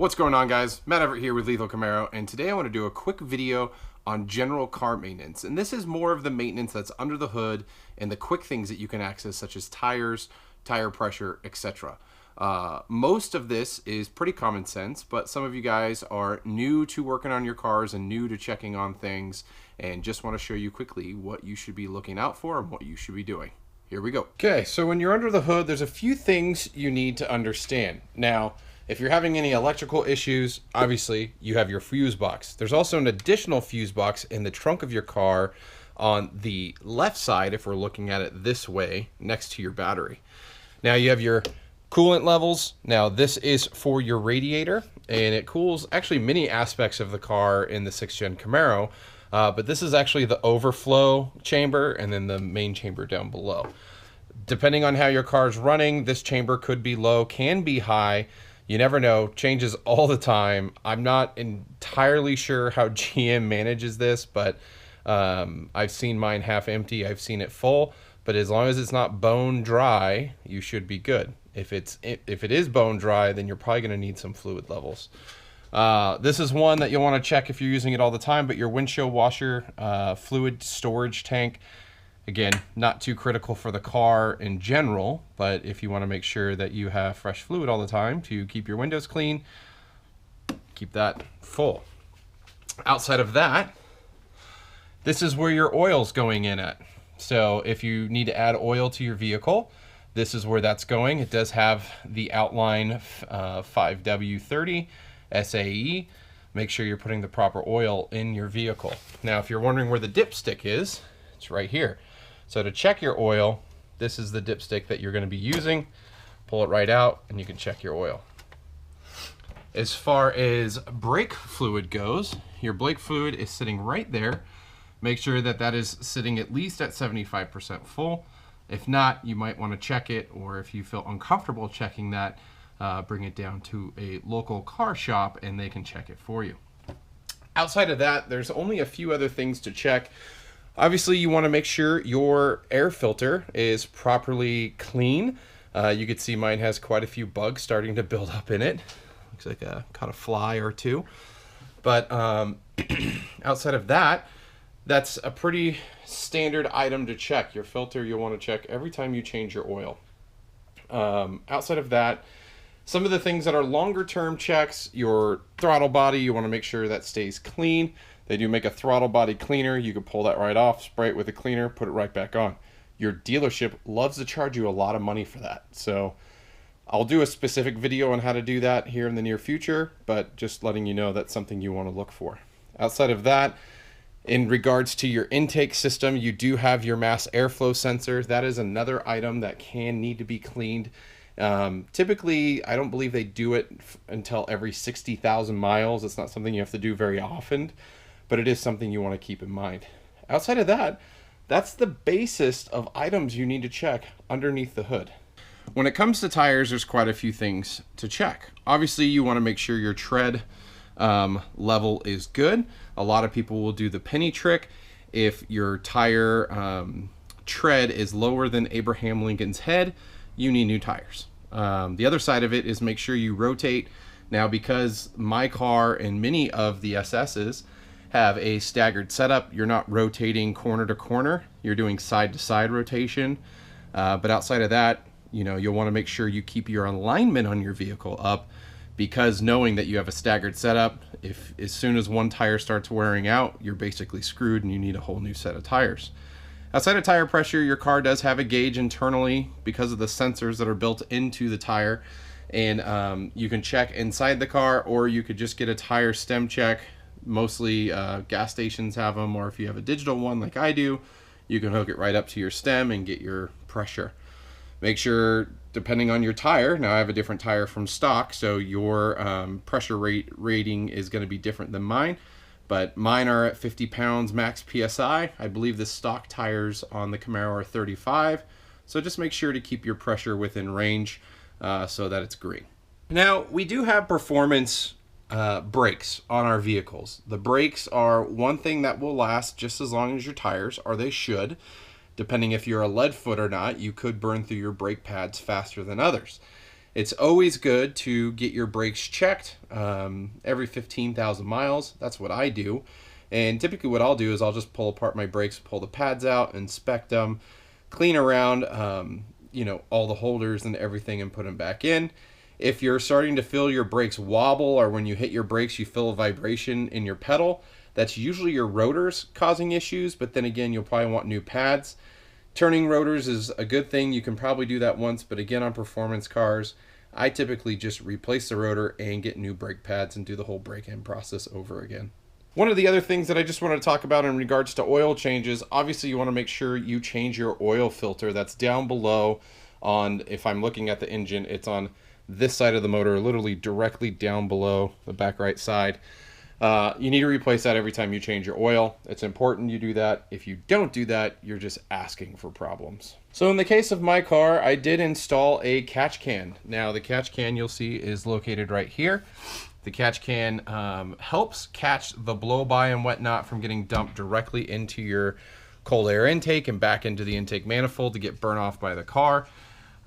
What's going on, guys? Matt Everett here with Lethal Camaro, and today I want to do a quick video on general car maintenance. And this is more of the maintenance that's under the hood and the quick things that you can access, such as tires, tire pressure, etc. Most of this is pretty common sense, but some of you guys are new to working on your cars and new to checking on things, and just want to show you quickly what you should be looking out for and what you should be doing. Here we go. Okay, so when you're under the hood, there's a few things you need to understand. Now, if you're having any electrical issues, obviously you have your fuse box. There's also an additional fuse box in the trunk of your car on the left side, if we're looking at it this way, next to your battery. Now you have your coolant levels. Now this is for your radiator, and it cools actually many aspects of the car in the 6th gen Camaro, but this is actually the overflow chamber and then the main chamber down below. Depending on how your car is running, this chamber could be low, can be high. You never know, changes all the time. I'm not entirely sure how GM manages this, but I've seen mine half empty, I've seen it full, but as long as it's not bone dry, you should be good. If it is bone dry, then you're probably gonna need some fluid levels. This is one that you'll wanna check if you're using it all the time, but your windshield washer fluid storage tank, again, not too critical for the car in general, but if you want to make sure that you have fresh fluid all the time to keep your windows clean, keep that full. Outside of that, this is where your oil's going in at. So if you need to add oil to your vehicle, this is where that's going. It does have the outline 5W30 SAE. Make sure you're putting the proper oil in your vehicle. Now, if you're wondering where the dipstick is, it's right here. So to check your oil, this is the dipstick that you're going to be using. Pull it right out and you can check your oil. As far as brake fluid goes, your brake fluid is sitting right there. Make sure that that is sitting at least at 75% full. If not, you might want to check it, or if you feel uncomfortable checking that, bring it down to a local car shop and they can check it for you. Outside of that, there's only a few other things to check. Obviously, you want to make sure your air filter is properly clean. You can see mine has quite a few bugs starting to build up in it. Looks like I caught a fly or two. But outside of that, that's a pretty standard item to check. Your filter you'll want to check every time you change your oil. Outside of that, some of the things that are longer term checks, your throttle body, you want to make sure that stays clean. They do make a throttle body cleaner. You can pull that right off, spray it with a cleaner, put it right back on. Your dealership loves to charge you a lot of money for that. So I'll do a specific video on how to do that here in the near future, but just letting you know that's something you want to look for. Outside of that, in regards to your intake system, you do have your mass airflow sensor. That is another item that can need to be cleaned. Typically, I don't believe they do it until every 60,000 miles. It's not something you have to do very often, but it is something you want to keep in mind. Outside of that, that's the basest of items you need to check underneath the hood. When it comes to tires, there's quite a few things to check. Obviously, you want to make sure your tread level is good. A lot of people will do the penny trick. If your tire tread is lower than Abraham Lincoln's head, you need new tires. The other side of it is make sure you rotate. Now, because my car and many of the SS's have a staggered setup, you're not rotating corner to corner, you're doing side to side rotation. But outside of that, you'll want to make sure you keep your alignment on your vehicle up, because knowing that you have a staggered setup, if as soon as one tire starts wearing out, you're basically screwed and you need a whole new set of tires. Outside of tire pressure, your car does have a gauge internally because of the sensors that are built into the tire, and you can check inside the car, or you could just get a tire stem check. Mostly gas stations have them, or if you have a digital one like I do, you can hook it right up to your stem and get your pressure. Make sure, depending on your tire, now I have a different tire from stock, so your pressure rating is going to be different than mine, but mine are at 50 pounds max PSI. I believe the stock tires on the Camaro are 35, so just make sure to keep your pressure within range so that it's green. Now, we do have performance brakes on our vehicles. The brakes are one thing that will last just as long as your tires, or they should. Depending if you're a lead foot or not, you could burn through your brake pads faster than others. It's always good to get your brakes checked every 15,000 miles. That's what I do. And typically what I'll do is I'll just pull apart my brakes, pull the pads out, inspect them, clean around, you know, all the holders and everything, and put them back in. If you're starting to feel your brakes wobble, or when you hit your brakes you feel a vibration in your pedal, that's usually your rotors causing issues, but then again, you'll probably want new pads. Turning rotors is a good thing. You can probably do that once, but again, on performance cars, I typically just replace the rotor and get new brake pads and do the whole break-in process over again. One of the other things that I just wanted to talk about in regards to oil changes, obviously you want to make sure you change your oil filter. That's down below on, if I'm looking at the engine, it's on this side of the motor, literally directly down below the back right side. You need to replace that every time you change your oil. It's important you do that. If you don't do that, you're just asking for problems. So in the case of my car, I did install a catch can. Now the catch can you'll see is located right here. The catch can helps catch the blow-by and whatnot from getting dumped directly into your cold air intake and back into the intake manifold to get burnt off by the car.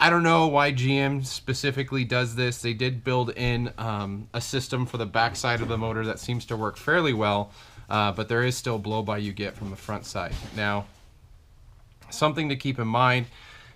I don't know why GM specifically does this. They did build in a system for the backside of the motor that seems to work fairly well, but there is still blow-by you get from the front side. Now, something to keep in mind,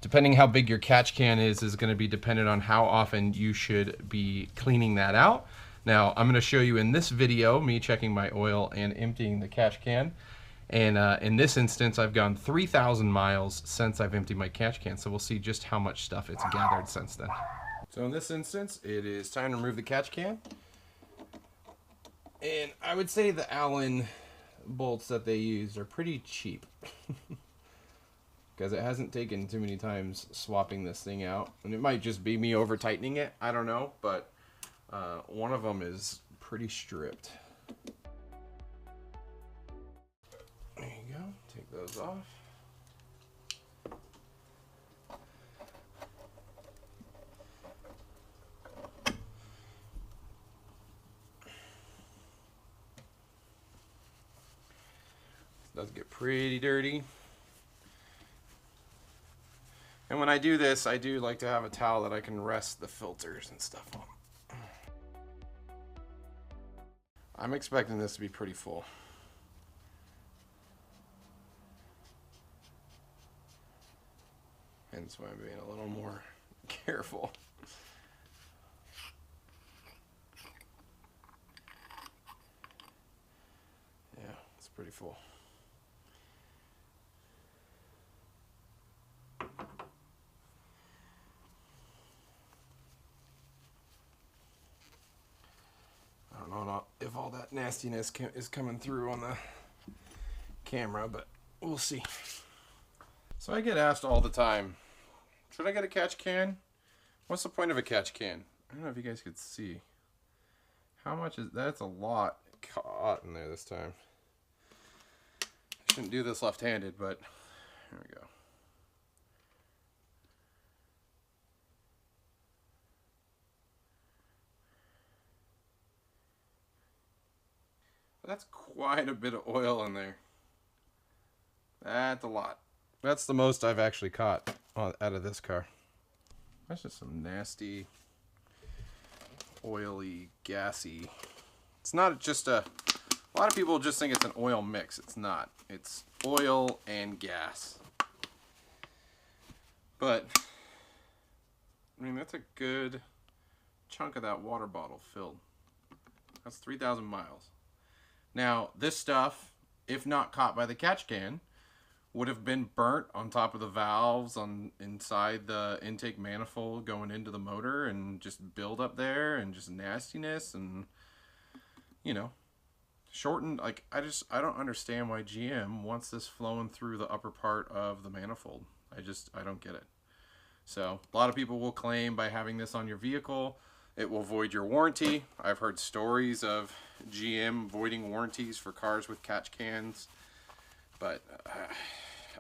depending how big your catch can is going to be dependent on how often you should be cleaning that out. Now, I'm going to show you in this video me checking my oil and emptying the catch can. And in this instance, I've gone 3,000 miles since I've emptied my catch can, so we'll see just how much stuff it's gathered since then. So in this instance, it is time to remove the catch can. And I would say the Allen bolts that they use are pretty cheap. Because it hasn't taken too many times swapping this thing out. And it might just be me over tightening it, I don't know, but one of them is pretty stripped. There you go, take those off. This does get pretty dirty. And when I do this, I do like to have a towel that I can rest the filters and stuff on. I'm expecting this to be pretty full. Hence why I'm being a little more careful. Yeah, it's pretty full. I don't know if all that nastiness is coming through on the camera, but we'll see. So I get asked all the time, should I get a catch can? What's the point of a catch can? I don't know if you guys could see. How much is that's a lot caught in there this time. I shouldn't do this left-handed, but here we go. That's quite a bit of oil in there. That's a lot. That's the most I've actually caught out of this car. That's just some nasty, oily, gassy. It's not just a lot of people just think it's an oil mix. It's not. It's oil and gas. But, I mean, that's a good chunk of that water bottle filled. That's 3,000 miles. Now, this stuff, if not caught by the catch can, would have been burnt on top of the valves on inside the intake manifold going into the motor, and just build up there and just nastiness and, you know, shortened. Like, I don't understand why GM wants this flowing through the upper part of the manifold. I don't get it. So a lot of people will claim by having this on your vehicle it will void your warranty. I've heard stories of GM voiding warranties for cars with catch cans, but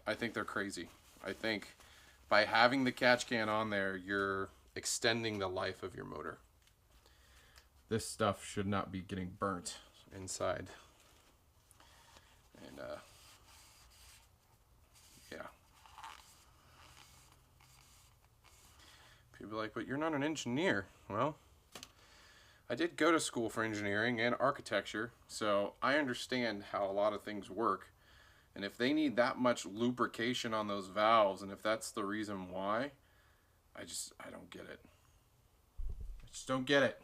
I think they're crazy. I think by having the catch can on there, you're extending the life of your motor. This stuff should not be getting burnt inside. And yeah. People are like, but you're not an engineer. Well, I did go to school for engineering and architecture, so I understand how a lot of things work. And if they need that much lubrication on those valves, and if that's the reason why, I don't get it. I just don't get it.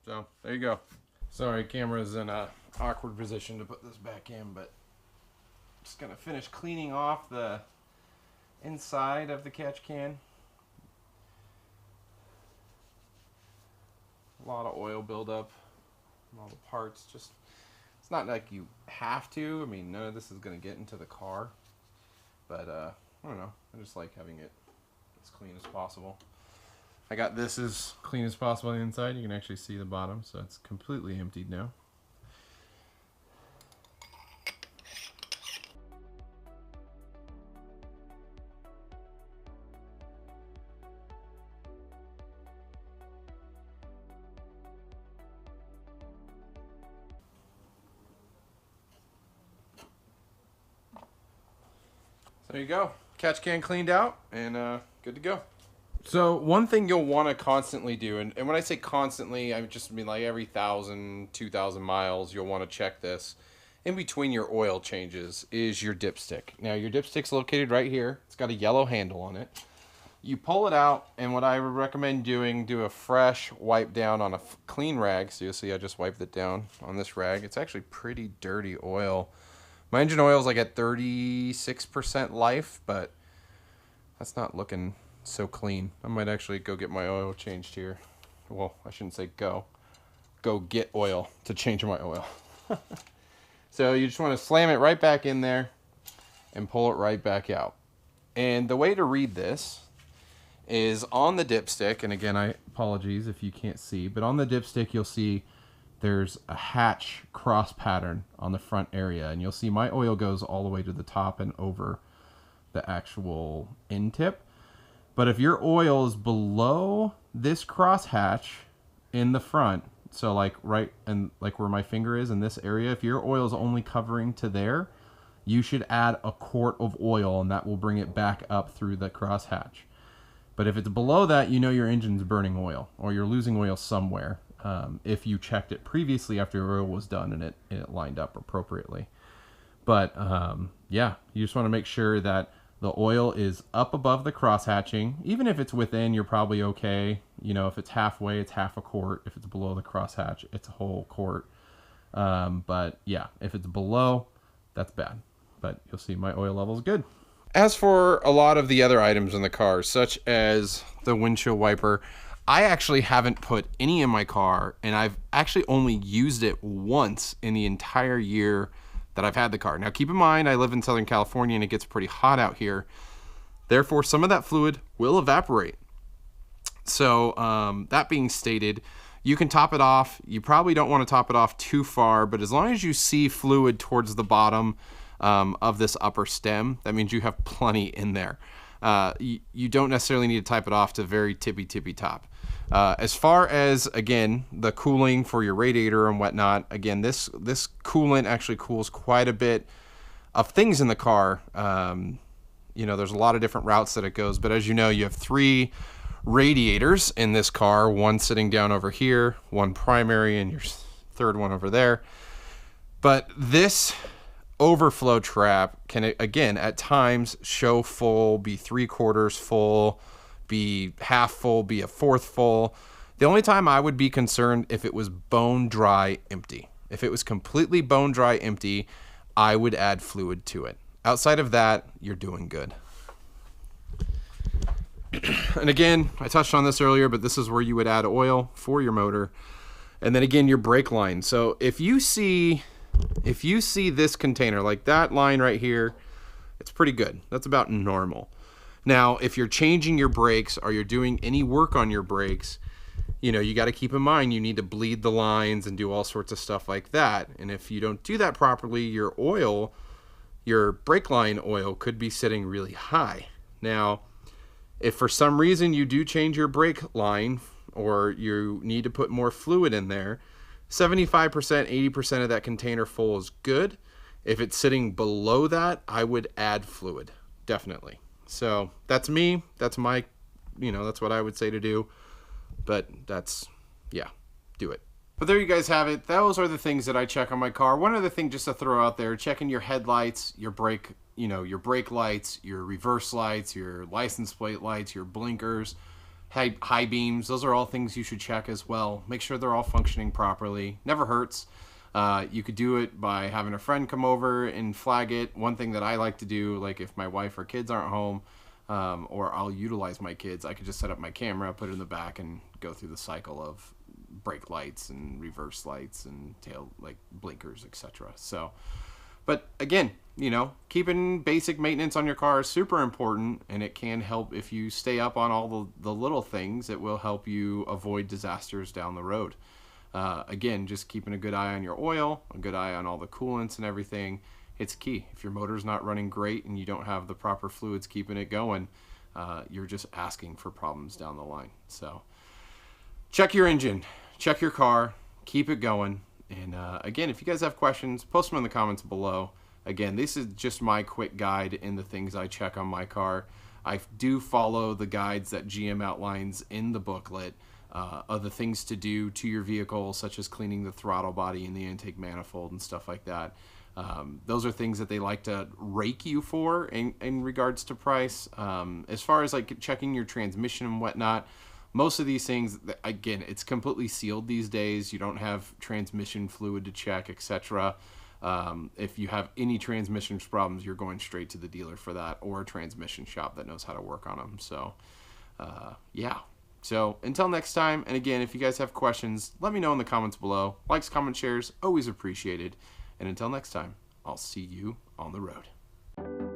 So, there you go. Sorry, camera's in a awkward position to put this back in, but I'm just gonna finish cleaning off the inside of the catch can. A lot of oil buildup on all the parts. Just, it's not like you have to. I mean, none of this is gonna get into the car, but I don't know. I just like having it as clean as possible. I got this as clean as possible on the inside. You can actually see the bottom, so it's completely emptied now. So there you go. Catch can cleaned out and good to go. So one thing you'll want to constantly do, and when I say constantly, I just mean like every 1,000, 2,000 miles, you'll want to check this in between your oil changes, is your dipstick. Now your dipstick's located right here. It's got a yellow handle on it. You pull it out, and what I would recommend doing, do a fresh wipe down on a clean rag. So you'll see I just wiped it down on this rag. It's actually pretty dirty oil. My engine oil is like at 36% life, but that's not looking so clean. I might actually go get my oil changed here. Well, I shouldn't say go get oil to change my oil. So you just want to slam it right back in there and pull it right back out. And the way to read this is on the dipstick, and again, I apologize if you can't see, but on the dipstick you'll see there's a hatch cross pattern on the front area, and you'll see my oil goes all the way to the top and over the actual end tip. But if your oil is below this cross hatch in the front, so like right and like where my finger is in this area, if your oil is only covering to there, you should add a quart of oil, and that will bring it back up through the cross hatch. But if it's below that, you know your engine's burning oil, or you're losing oil somewhere, if you checked it previously after your oil was done and it lined up appropriately. But yeah, you just want to make sure that the oil is up above the crosshatching. Even if it's within, you're probably okay. You know, if it's halfway, it's half a quart. If it's below the crosshatch, it's a whole quart. But yeah, if it's below, that's bad. But you'll see my oil level is good. As for a lot of the other items in the car, such as the windshield wiper, I actually haven't put any in my car, and I've actually only used it once in the entire year that I've had the car. Now keep in mind, I live in Southern California and it gets pretty hot out here. Therefore, some of that fluid will evaporate. So that being stated, you can top it off. You probably don't want to top it off too far, but as long as you see fluid towards the bottom of this upper stem, that means you have plenty in there. You don't necessarily need to type it off to very tippy top. As far as, again, the cooling for your radiator and whatnot, again, this coolant actually cools quite a bit of things in the car. You know, there's a lot of different routes that it goes, but as you know, you have 3 radiators in this car, one sitting down over here, one primary, and your third one over there. But this overflow trap can, again, at times show full, be 3/4 full, be half full, be a fourth full. The only time I would be concerned if it was bone dry empty. If it was completely bone dry empty, I would add fluid to it. Outside of that, you're doing good. And again, I touched on this earlier, but this is where you would add oil for your motor. And then again, your brake line. So if you see this container, like that line right here, it's pretty good. That's about normal. Now, if you're changing your brakes or you're doing any work on your brakes, you know, you got to keep in mind you need to bleed the lines and do all sorts of stuff like that. And if you don't do that properly, your oil, your brake line oil could be sitting really high. Now, if for some reason you do change your brake line or you need to put more fluid in there, 75%, 80% of that container full is good. If it's sitting below that, I would add fluid, definitely. So that's me. That's my that's what I would say to do. But yeah, do it. But there you guys have it. Those are the things that I check on my car. One other thing just to throw out there, checking your headlights, your brake lights, your reverse lights, your license plate lights, your blinkers, high beams. Those are all things you should check as well. Make sure they're all functioning properly. Never hurts. You could do it by having a friend come over and flag it. One thing that I like to do, like if my wife or kids aren't home, or I'll utilize my kids, I could just set up my camera, put it in the back, and go through the cycle of brake lights and reverse lights and tail blinkers, etc. So, but again, keeping basic maintenance on your car is super important, and it can help if you stay up on all the little things. It will help you avoid disasters down the road. Again, just keeping a good eye on your oil, a good eye on all the coolants and everything. It's key. If your motor's not running great and you don't have the proper fluids keeping it going, you're just asking for problems down the line. So check your engine, check your car, keep it going. And again, if you guys have questions, post them in the comments below. Again, this is just my quick guide in the things I check on my car. I do follow the guides that GM outlines in the booklet of the things to do to your vehicle, such as cleaning the throttle body and the intake manifold and stuff like that. Those are things that they like to rake you for in regards to price. As far as checking your transmission and whatnot, most of these things, again, it's completely sealed these days. You don't have transmission fluid to check, etc. If you have any transmission problems, you're going straight to the dealer for that, or a transmission shop that knows how to work on them. So, yeah. So until next time, and again, if you guys have questions, let me know in the comments below. Likes, comments, shares, always appreciated. And until next time, I'll see you on the road.